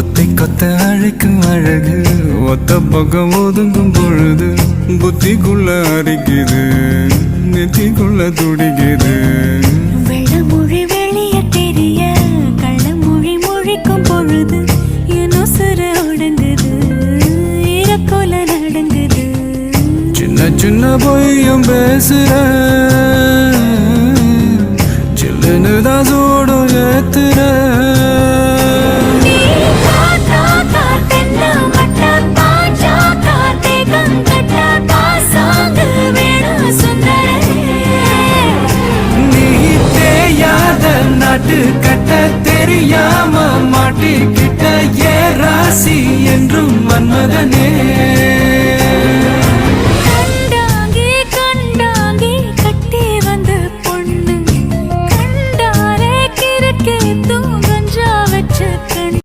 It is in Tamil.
ஒத்தை கொத்த அழைக்கும் அழகு ஒத்த பக்கம் ஒதுங்கும் பொழுது புத்திக்குள்ள அரிக்குது நெத்திக்குள்ள துடிக்குது. வெள்ளமொழி வெளிய தெரிய கள்ளமொழி மொழிக்கும் பொழுது என் உசுர ஒடுங்குது இறக்கோல நடங்குது. சின்ன சின்ன பொய்யும் பேசுற சில்லுன்னு தான் சூடும் ஏத்துற. நாட்டு கட்ட தெரியாம மாட்டிக்கிட்ட ஏ ராசி என்றும் மன்மதனே.